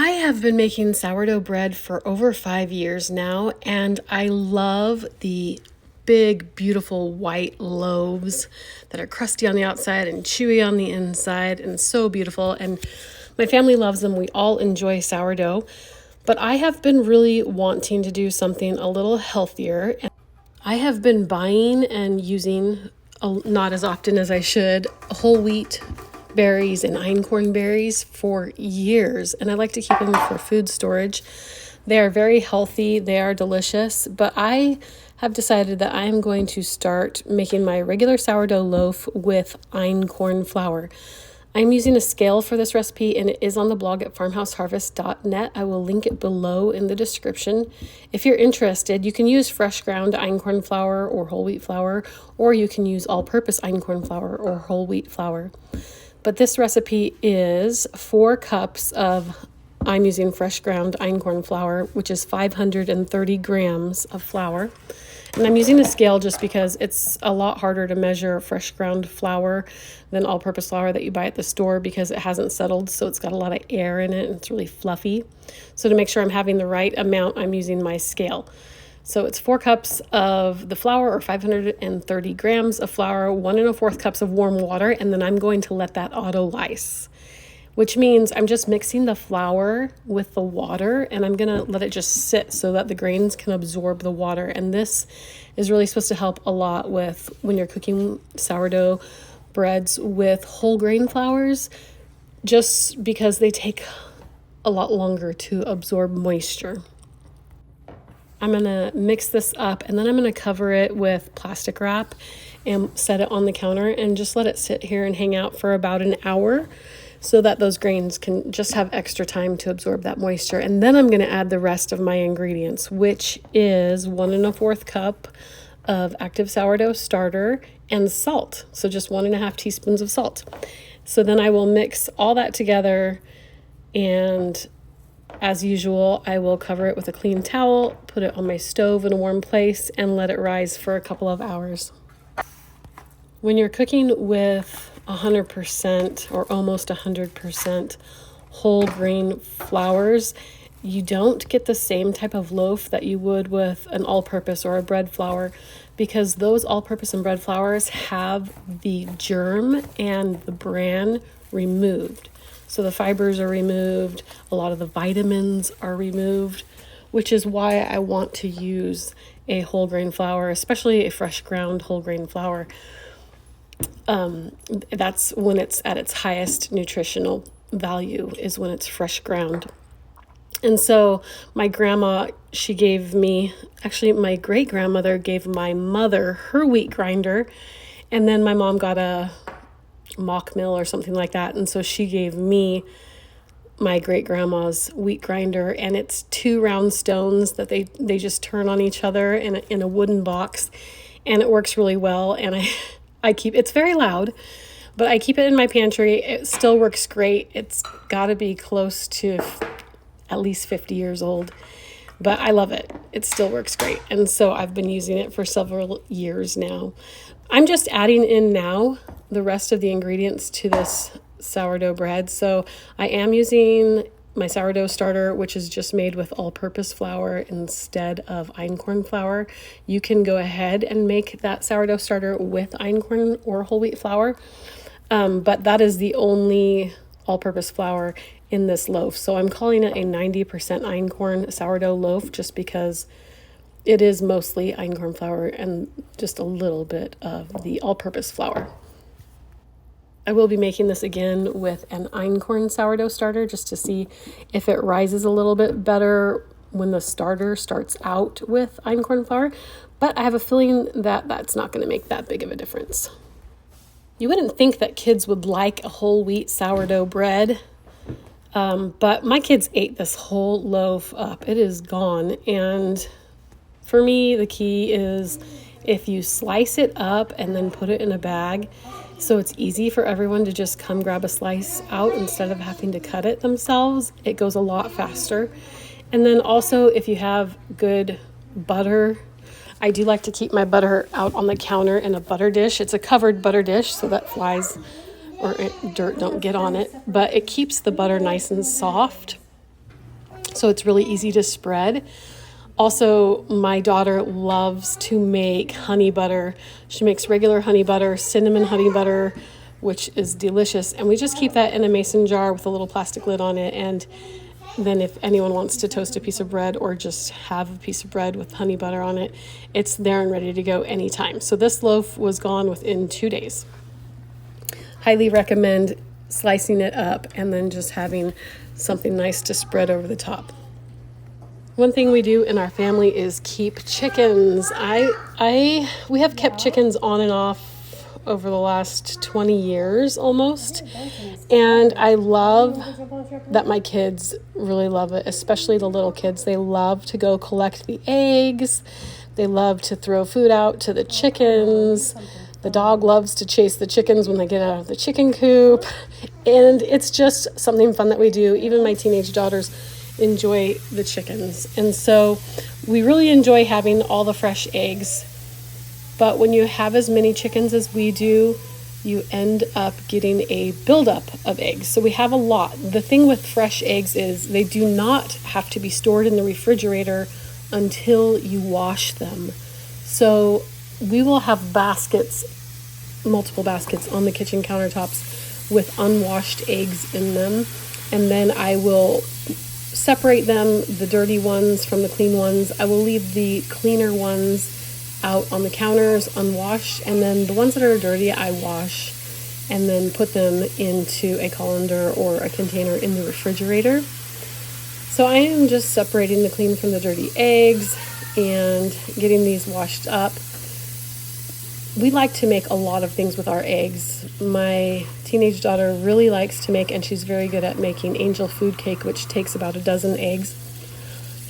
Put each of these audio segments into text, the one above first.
I have been making sourdough bread for over 5 years now, and I love the big, beautiful white loaves that are crusty on the outside and chewy on the inside, and so beautiful. And my family loves them. We all enjoy sourdough, but I have been really wanting to do something a little healthier. And I have been buying and using, not as often as I should, whole wheat berries and einkorn berries for years, and I like to keep them for food storage. They are very healthy, they are delicious, but I have decided that I'm going to start making my regular sourdough loaf with einkorn flour. I'm using a scale for this recipe, and it is on the blog at farmhouseharvest.net. I will link it below in the description. If you're interested, you can use fresh ground einkorn flour or whole wheat flour, or you can use all-purpose einkorn flour or whole wheat flour. But this recipe is 4 cups of, I'm using fresh ground einkorn flour, which is 530 grams of flour. And I'm using a scale just because it's a lot harder to measure fresh ground flour than all-purpose flour that you buy at the store, because it hasn't settled, so it's got a lot of air in it and it's really fluffy. So to make sure I'm having the right amount, I'm using my scale. So it's 4 cups of the flour, or 530 grams of flour, 1 1/4 cups of warm water, and then I'm going to let that auto-lyse, which means I'm just mixing the flour with the water, and I'm going to let it just sit so that the grains can absorb the water. And this is really supposed to help a lot with when you're cooking sourdough breads with whole grain flours, just because they take a lot longer to absorb moisture. I'm going to mix this up, and then I'm going to cover it with plastic wrap and set it on the counter and just let it sit here and hang out for about an hour so that those grains can just have extra time to absorb that moisture. And then I'm going to add the rest of my ingredients, which is 1 1/4 cup of active sourdough starter and salt. So just 1 1/2 teaspoons of salt. So then I will mix all that together, and as usual, I will cover it with a clean towel, put it on my stove in a warm place, and let it rise for a couple of hours. When you're cooking with 100% or almost 100% whole grain flours, you don't get the same type of loaf that you would with an all-purpose or a bread flour, because those all-purpose and bread flours have the germ and the bran removed. So the fibers are removed, a lot of the vitamins are removed, which is why I want to use a whole grain flour, especially a fresh ground whole grain flour. That's when it's at its highest nutritional value, is when it's fresh ground. And so my grandma, she gave me, actually my great-grandmother gave my mother her wheat grinder, and then my mom got a mock mill or something like that, and so she gave me my great-grandma's wheat grinder, and it's 2 round stones that they just turn on each other in a wooden box, and it works really well. And I keep, it's very loud, but I keep it in my pantry. It still works great. It's got to be close to at least 50 years old, but I love it. It still works great, and so I've been using it for several years now. I'm just adding in now the rest of the ingredients to this sourdough bread. So I am using my sourdough starter, which is just made with all-purpose flour instead of einkorn flour. You can go ahead and make that sourdough starter with einkorn or whole wheat flour, but that is the only all-purpose flour in this loaf. So I'm calling it a 90% einkorn sourdough loaf, just because it is mostly einkorn flour and just a little bit of the all-purpose flour. I will be making this again with an einkorn sourdough starter, just to see if it rises a little bit better when the starter starts out with einkorn flour, but I have a feeling that that's not going to make that big of a difference. You wouldn't think that kids would like a whole wheat sourdough bread, but my kids ate this whole loaf up. It is gone, and for me, the key is if you slice it up and then put it in a bag, so it's easy for everyone to just come grab a slice out instead of having to cut it themselves, it goes a lot faster. And then also, if you have good butter, I do like to keep my butter out on the counter in a butter dish. It's a covered butter dish so that flies or dirt don't get on it, but it keeps the butter nice and soft. so it's really easy to spread. Also, my daughter loves to make honey butter. She makes regular honey butter, cinnamon honey butter, which is delicious. And we just keep that in a mason jar with a little plastic lid on it. And then if anyone wants to toast a piece of bread or just have a piece of bread with honey butter on it, it's there and ready to go anytime. So this loaf was gone within 2 days. Highly recommend slicing it up and then just having something nice to spread over the top. One thing we do in our family is keep chickens. We have kept chickens on and off over the last 20 years almost. And I love that my kids really love it, especially the little kids. They love to go collect the eggs. They love to throw food out to the chickens. The dog loves to chase the chickens when they get out of the chicken coop. And it's just something fun that we do. Even my teenage daughters enjoy the chickens. And so we really enjoy having all the fresh eggs. But when you have as many chickens as we do, you end up getting a buildup of eggs. So we have a lot. The thing with fresh eggs is they do not have to be stored in the refrigerator until you wash them. So we will have baskets, multiple baskets on the kitchen countertops with unwashed eggs in them. And then I will separate them, the dirty ones from the clean ones. I will leave the cleaner ones out on the counters unwashed, and then the ones that are dirty I wash and then put them into a colander or a container in the refrigerator. So I am just separating the clean from the dirty eggs and getting these washed up. We like to make a lot of things with our eggs. My teenage daughter really likes to make, and she's very good at making angel food cake, which takes about a dozen eggs.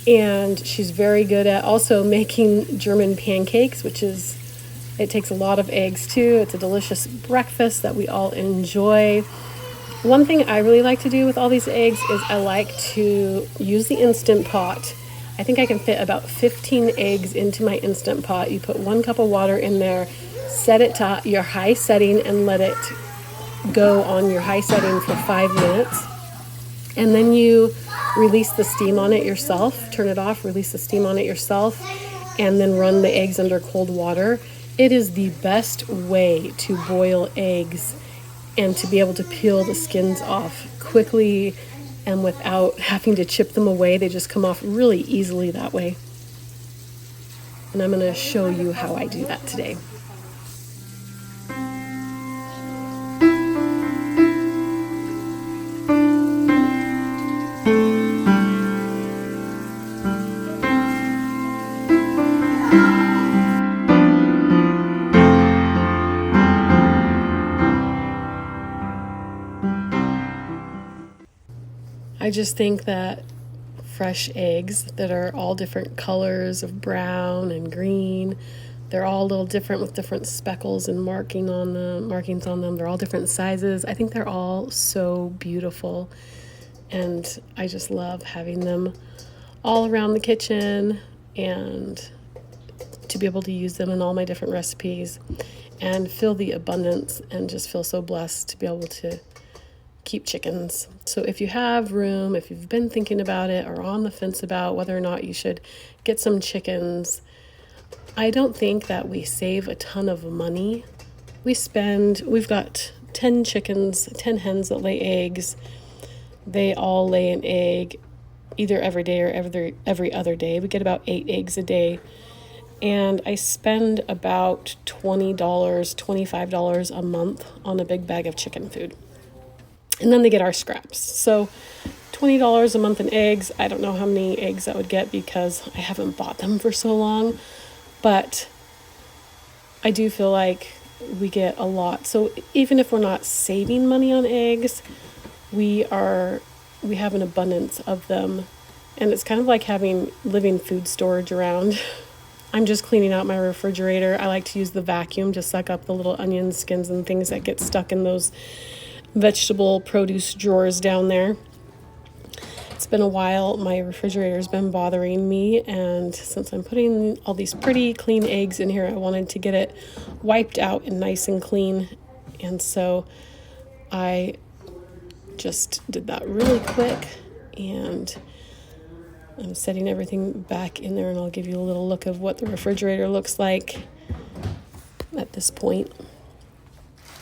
And she's very good at also making German pancakes, it takes a lot of eggs too. It's a delicious breakfast that we all enjoy. One thing I really like to do with all these eggs is I like to use the Instant Pot. I think I can fit about 15 eggs into my Instant Pot. You put 1 cup of water in there, set it to your high setting, and let it go on your high setting for 5 minutes. And then you release the steam on it yourself. Turn it off, release the steam on it yourself, and then run the eggs under cold water. It is the best way to boil eggs and to be able to peel the skins off quickly and without having to chip them away. They just come off really easily that way. And I'm going to show you how I do that today. I just think that fresh eggs that are all different colors of brown and green, they're all a little different with different speckles and markings on them. They're all different sizes. I think they're all so beautiful, and I just love having them all around the kitchen and to be able to use them in all my different recipes and feel the abundance and just feel so blessed to be able to keep chickens. So if you have room, if you've been thinking about it or on the fence about whether or not you should get some chickens, I don't think that we save a ton of money. We've got 10 chickens, 10 hens that lay eggs. They all lay an egg either every day or every other day. We get about 8 eggs a day. And I spend about $20, $25 a month on a big bag of chicken food. And then they get our scraps. So $20 a month in eggs. I don't know how many eggs that would get because I haven't bought them for so long. But I do feel like we get a lot. So even if we're not saving money on eggs, we have an abundance of them. And it's kind of like having living food storage around. I'm just cleaning out my refrigerator. I like to use the vacuum to suck up the little onion skins and things that get stuck in those vegetable produce drawers down there. It's been a while. My refrigerator's been bothering me, and since I'm putting all these pretty clean eggs in here, I wanted to get it wiped out and nice and clean. And so I just did that really quick, and I'm setting everything back in there, and I'll give you a little look of what the refrigerator looks like at this point.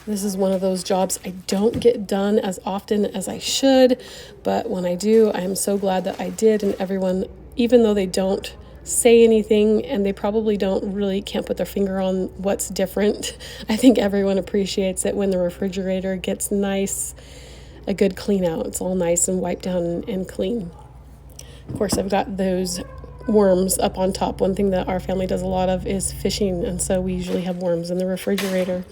This is one of those jobs I don't get done as often as I should, but when I do, I'm so glad that I did. And everyone, even though they don't say anything and they probably can't put their finger on what's different, I think everyone appreciates it when the refrigerator gets nice, a good clean out. It's all nice and wiped down and clean. Of course, I've got those worms up on top. One thing that our family does a lot of is fishing, and so we usually have worms in the refrigerator.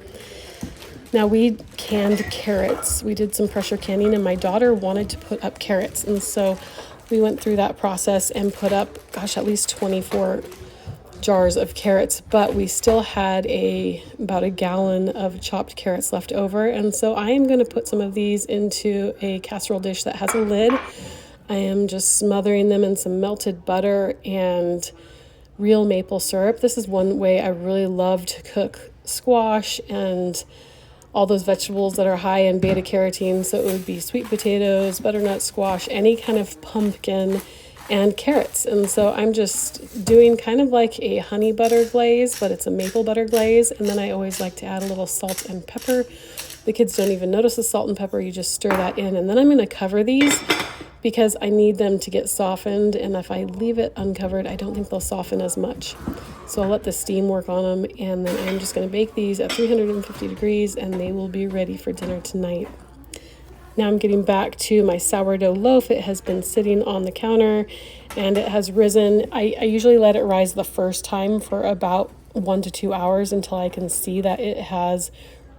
Now, we canned carrots. We did some pressure canning, and my daughter wanted to put up carrots, and so we went through that process and put up, at least 24 jars of carrots, but we still had about a gallon of chopped carrots left over, and so I am going to put some of these into a casserole dish that has a lid. I am just smothering them in some melted butter and real maple syrup. This is one way I really love to cook squash and all those vegetables that are high in beta carotene. So it would be sweet potatoes, butternut squash, any kind of pumpkin, and carrots. And so I'm just doing kind of like a honey butter glaze, but it's a maple butter glaze. And then I always like to add a little salt and pepper. The kids don't even notice the salt and pepper. You just stir that in. And then I'm going to cover these because I need them to get softened. And if I leave it uncovered, I don't think they'll soften as much. So I'll let the steam work on them. And then I'm just going to bake these at 350 degrees and they will be ready for dinner tonight. Now I'm getting back to my sourdough loaf. It has been sitting on the counter and it has risen. I usually let it rise the first time for about 1 to 2 hours until I can see that it has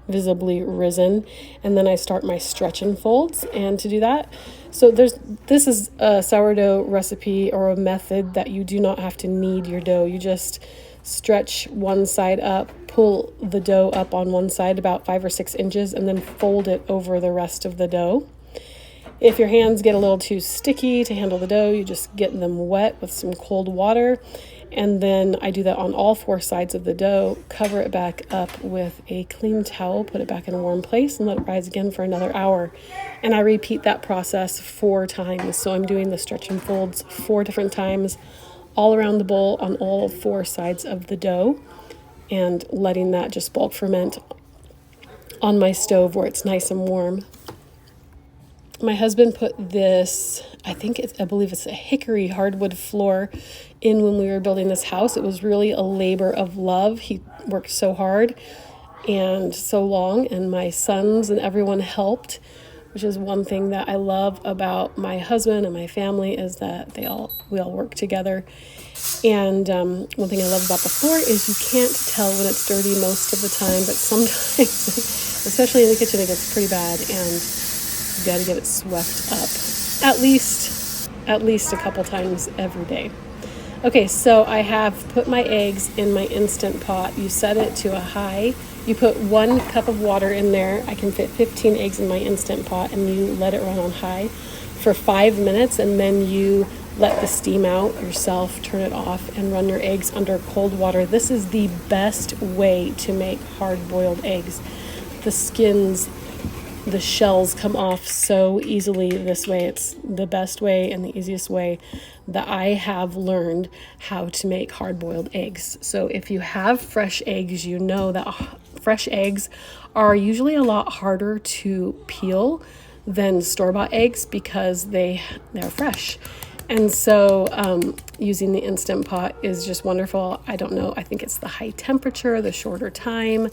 visibly risen, and then I start my stretch and folds. And to do that, so this is a sourdough recipe or a method that you do not have to knead your dough. You just stretch one side up, pull the dough up on one side about 5 or 6 inches, and then fold it over the rest of the dough. If your hands get a little too sticky to handle the dough, you just get them wet with some cold water. And then I do that on all 4 sides of the dough, cover it back up with a clean towel, put it back in a warm place, and let it rise again for another hour. And I repeat that process 4 times. So I'm doing the stretch and folds 4 different times, all around the bowl on all 4 sides of the dough, and letting that just bulk ferment on my stove where it's nice and warm. My husband put this, I believe it's a hickory hardwood floor in when we were building this house. It was really a labor of love. He worked so hard and so long, and my sons and everyone helped, which is one thing that I love about my husband and my family, is that we all work together. And one thing I love about the floor is you can't tell when it's dirty most of the time, but sometimes, especially in the kitchen, it gets pretty bad, and you got to get it swept up at least a couple times every day. Okay, so I have put my eggs in my Instant Pot. You set it to a high. You put 1 cup of water in there. I can fit 15 eggs in my Instant Pot, and you let it run on high for 5 minutes, and then you let the steam out yourself, turn it off, and run your eggs under cold water. This is the best way to make hard-boiled eggs. The shells come off so easily this way. It's the best way and the easiest way that I have learned how to make hard-boiled eggs. So if you have fresh eggs, you know that fresh eggs are usually a lot harder to peel than store-bought eggs because they're fresh. And so using the Instant Pot is just wonderful. I don't know, I think it's the high temperature, the shorter time.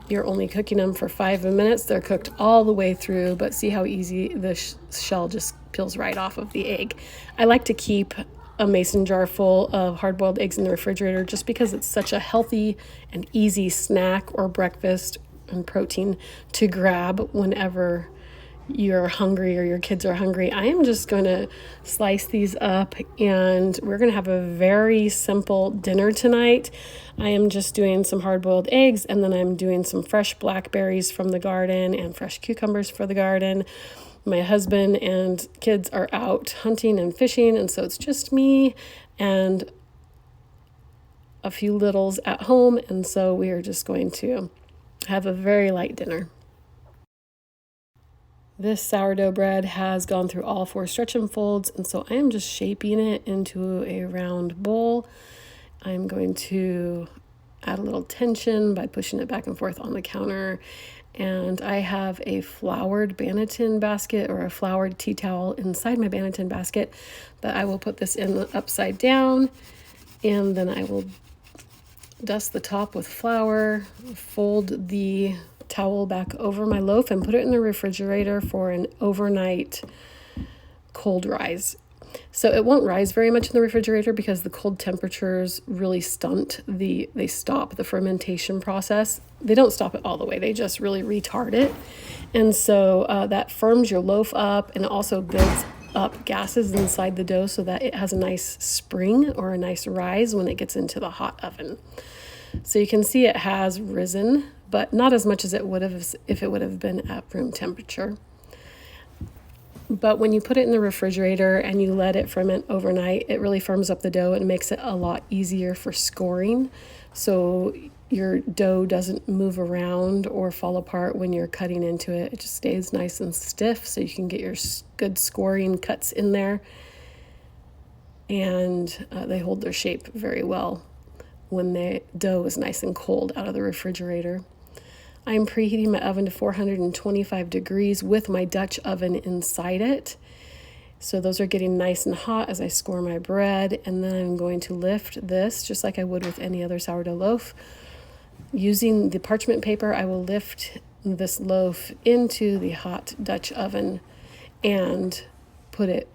You're only cooking them for 5 minutes. They're cooked all the way through, but see how easy the shell just peels right off of the egg. I like to keep a mason jar full of hard-boiled eggs in the refrigerator just because it's such a healthy and easy snack or breakfast and protein to grab whenever you're hungry or your kids are hungry. I am just going to slice these up, and we're going to have a very simple dinner tonight. I am just doing some hard-boiled eggs, and then I'm doing some fresh blackberries from the garden and fresh cucumbers for the garden. My husband and kids are out hunting and fishing, and so it's just me and a few littles at home, and so we are just going to have a very light dinner. This sourdough bread has gone through all 4 stretch and folds, and so I am just shaping it into a round bowl. I'm going to add a little tension by pushing it back and forth on the counter. And I have a floured Banneton basket or a floured tea towel inside my Banneton basket that I will put this in upside down, and then I will dust the top with flour, fold the towel back over my loaf, and put it in the refrigerator for an overnight cold rise. So it won't rise very much in the refrigerator because the cold temperatures really they stop the fermentation process. They don't stop it all the way, they just really retard it. And so that firms your loaf up, and it also builds up gases inside the dough so that it has a nice spring or a nice rise when it gets into the hot oven. So you can see it has risen, but not as much as it would have if it would have been at room temperature. But when you put it in the refrigerator and you let it ferment overnight, it really firms up the dough and makes it a lot easier for scoring. So your dough doesn't move around or fall apart when you're cutting into it. It just stays nice and stiff so you can get your good scoring cuts in there. And they hold their shape very well when the dough is nice and cold out of the refrigerator. I'm preheating my oven to 425 degrees with my Dutch oven inside it. So those are getting nice and hot as I score my bread. And then I'm going to lift this just like I would with any other sourdough loaf. Using the parchment paper, I will lift this loaf into the hot Dutch oven and put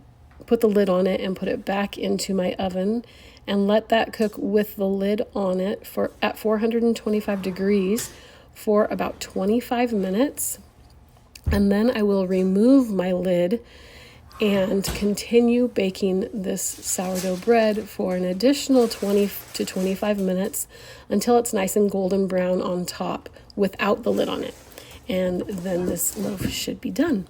the lid on it and put it back into my oven and let that cook with the lid on it at 425 degrees for about 25 minutes. And then I will remove my lid and continue baking this sourdough bread for an additional 20 to 25 minutes until it's nice and golden brown on top without the lid on it. And then this loaf should be done.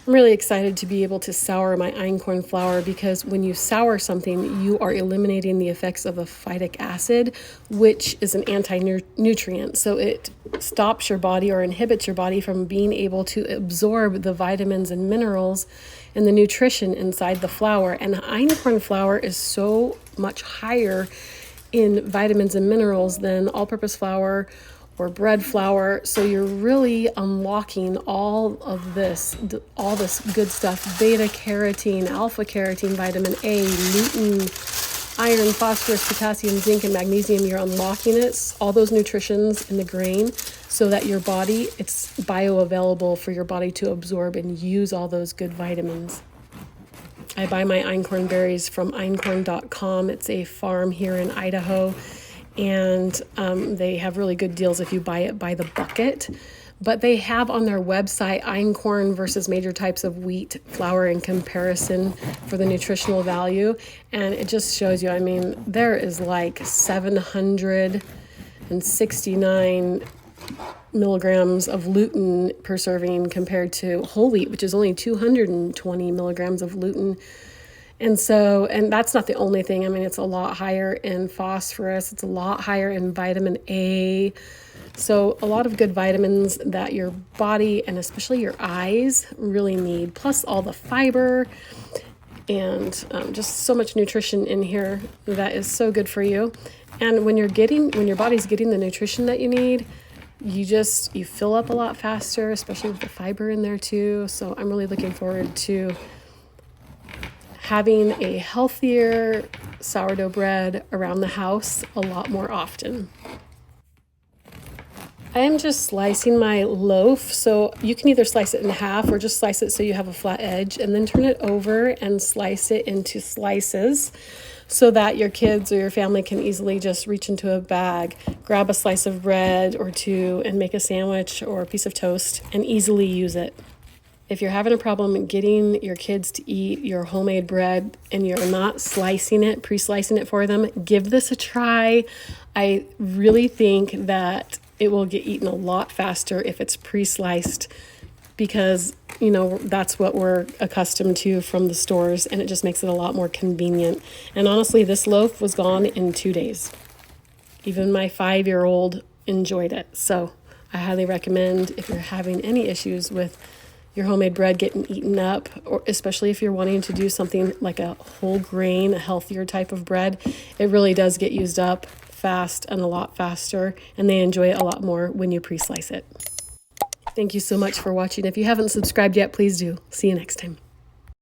I'm really excited to be able to sour my einkorn flour because when you sour something, you are eliminating the effects of a phytic acid, which is an anti-nutrient. So it stops your body or inhibits your body from being able to absorb the vitamins and minerals and the nutrition inside the flour. And einkorn flour is so much higher in vitamins and minerals than all-purpose flour or bread flour. So you're really unlocking all this good stuff: beta carotene, alpha carotene, vitamin A, lutein, iron, phosphorus, potassium, zinc, and magnesium. You're unlocking it, all those nutritions in the grain, so that your body, it's bioavailable for your body to absorb and use all those good vitamins. I buy my einkorn berries from einkorn.com. It's a farm here in Idaho. And they have really good deals if you buy it by the bucket. But they have on their website einkorn versus major types of wheat flour in comparison for the nutritional value. And it just shows you, I mean, there is like 769 milligrams of gluten per serving compared to whole wheat, which is only 220 milligrams of gluten. And that's not the only thing. I mean, it's a lot higher in phosphorus. It's a lot higher in vitamin A. So a lot of good vitamins that your body and especially your eyes really need, plus all the fiber and just so much nutrition in here that is so good for you. And when your body's getting the nutrition that you need, you fill up a lot faster, especially with the fiber in there too. So I'm really looking forward to having a healthier sourdough bread around the house a lot more often. I am just slicing my loaf, so you can either slice it in half or just slice it so you have a flat edge, and then turn it over and slice it into slices so that your kids or your family can easily just reach into a bag, grab a slice of bread or two, and make a sandwich or a piece of toast and easily use it. If you're having a problem getting your kids to eat your homemade bread and you're not pre-slicing it for them, give this a try. I really think that it will get eaten a lot faster if it's pre-sliced because, that's what we're accustomed to from the stores, and it just makes it a lot more convenient. And honestly, this loaf was gone in 2 days. Even my 5-year-old enjoyed it. So I highly recommend if you're having any issues with your homemade bread getting eaten up, or especially if you're wanting to do something like a whole grain, a healthier type of bread, it really does get used up fast and a lot faster, and they enjoy it a lot more when you pre-slice it. Thank you so much for watching. If you haven't subscribed yet, please do. See you next time.